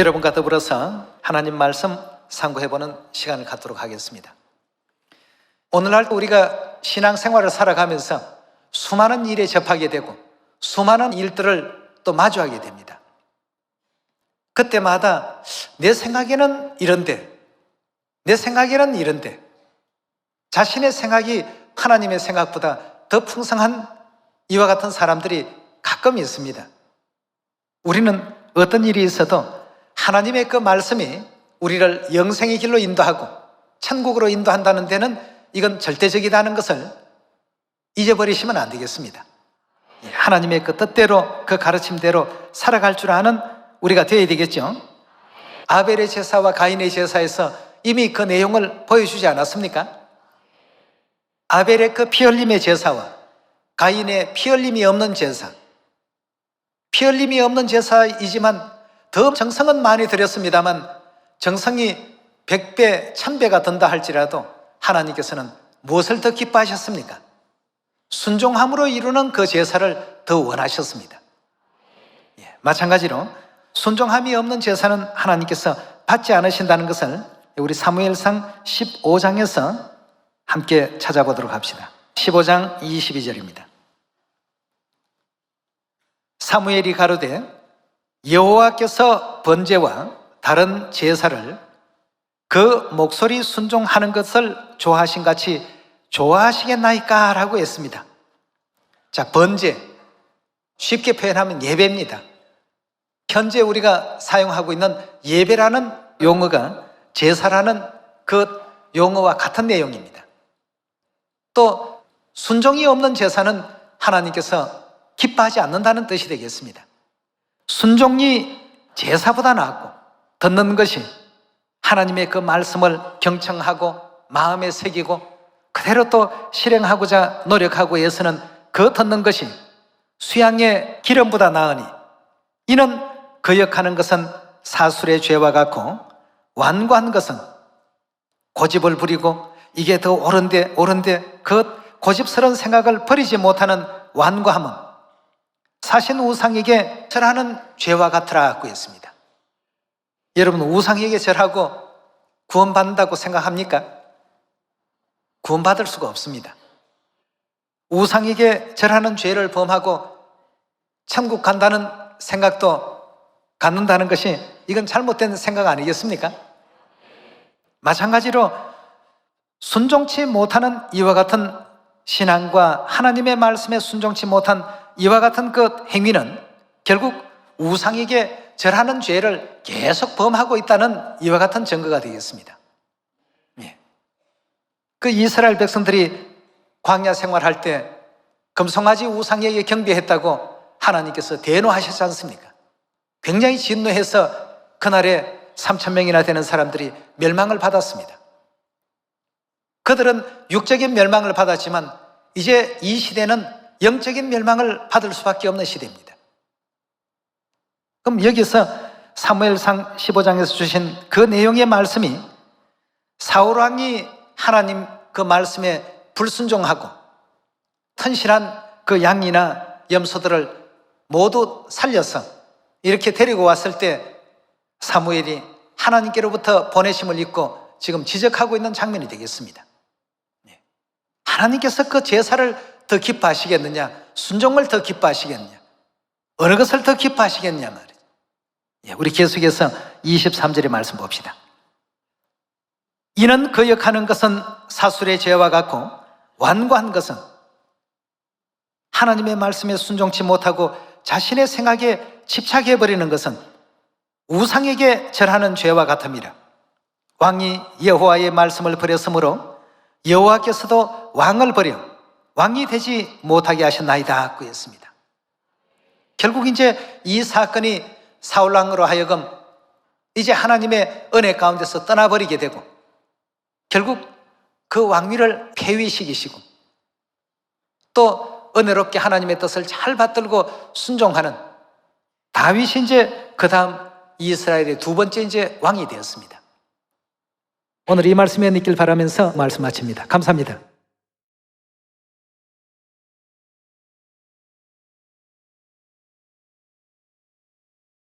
여러분과 더불어서 하나님 말씀 상고해보는 시간을 갖도록 하겠습니다. 오늘날 우리가 신앙생활을 살아가면서 수많은 일에 접하게 되고 수많은 일들을 또 마주하게 됩니다. 그때마다 내 생각에는 이런데, 내 생각에는 이런데, 자신의 생각이 하나님의 생각보다 더 풍성한 이와 같은 사람들이 가끔 있습니다. 우리는 어떤 일이 있어도 하나님의 그 말씀이 우리를 영생의 길로 인도하고 천국으로 인도한다는 데는 이건 절대적이라는 것을 잊어버리시면 안 되겠습니다. 하나님의 그 뜻대로, 그 가르침대로 살아갈 줄 아는 우리가 되어야 되겠죠. 아벨의 제사와 가인의 제사에서 이미 그 내용을 보여주지 않았습니까? 아벨의 그 피 흘림의 제사와 가인의 피 흘림이 없는 제사, 피 흘림이 없는 제사이지만 더 정성은 많이 들였습니다만 정성이 100배, 1000배가 든다 할지라도 하나님께서는 무엇을 더 기뻐하셨습니까? 순종함으로 이루는 그 제사를 더 원하셨습니다. 마찬가지로 순종함이 없는 제사는 하나님께서 받지 않으신다는 것을 우리 사무엘상 15장에서 함께 찾아보도록 합시다. 15장 22절입니다. 사무엘이 가로되 여호와께서 번제와 다른 제사를 그 목소리 순종하는 것을 좋아하신 같이 좋아하시겠나이까? 라고 했습니다. 자, 번제, 쉽게 표현하면 예배입니다. 현재 우리가 사용하고 있는 예배라는 용어가 제사라는 그 용어와 같은 내용입니다. 또 순종이 없는 제사는 하나님께서 기뻐하지 않는다는 뜻이 되겠습니다. 순종이 제사보다 낫고 듣는 것이 하나님의 그 말씀을 경청하고 마음에 새기고 그대로 또 실행하고자 노력하고 애쓰는 그 듣는 것이 수양의 기름보다 나으니 이는 거역하는 것은 사술의 죄와 같고 완고한 것은 고집을 부리고 이게 더 옳은데 그 고집스러운 생각을 버리지 못하는 완고함은 사신 우상에게 절하는 죄와 같으라고 했습니다. 여러분, 우상에게 절하고 구원받는다고 생각합니까? 구원받을 수가 없습니다. 우상에게 절하는 죄를 범하고 천국 간다는 생각도 갖는다는 것이 이건 잘못된 생각 아니겠습니까? 마찬가지로 순종치 못하는 이와 같은 신앙과 하나님의 말씀에 순종치 못한 이와 같은 그 행위는 결국 우상에게 절하는 죄를 계속 범하고 있다는 이와 같은 증거가 되겠습니다. 그 이스라엘 백성들이 광야 생활할 때 금송아지 우상에게 경배했다고 하나님께서 대노하셨지 않습니까? 굉장히 진노해서 그날에 3000명이나 되는 사람들이 멸망을 받았습니다. 그들은 육적인 멸망을 받았지만 이제 이 시대는 영적인 멸망을 받을 수밖에 없는 시대입니다. 그럼 여기서 사무엘상 15장에서 주신 그 내용의 말씀이 사울왕이 하나님 그 말씀에 불순종하고 튼실한 그 양이나 염소들을 모두 살려서 이렇게 데리고 왔을 때 사무엘이 하나님께로부터 보내심을 입고 지금 지적하고 있는 장면이 되겠습니다. 하나님께서 그 제사를 더 기뻐하시겠느냐, 순종을 더 기뻐하시겠느냐, 어느 것을 더 기뻐하시겠냐 말이죠. 우리 계속해서 23절의 말씀 봅시다. 이는 거역하는 것은 사술의 죄와 같고 완고한 것은 하나님의 말씀에 순종치 못하고 자신의 생각에 집착해버리는 것은 우상에게 절하는 죄와 같음이라. 왕이 여호와의 말씀을 버렸으므로 여호와께서도 왕을 버려 왕이 되지 못하게 하셨나이다 고 했습니다. 결국 이제 이 사건이 사울왕으로 하여금 이제 하나님의 은혜 가운데서 떠나버리게 되고 결국 그 왕위를 폐위시키시고 또 은혜롭게 하나님의 뜻을 잘 받들고 순종하는 다윗이 이제 그 다음 이스라엘의 두 번째 이제 왕이 되었습니다. 오늘 이 말씀에 있길 바라면서 말씀 마칩니다. 감사합니다.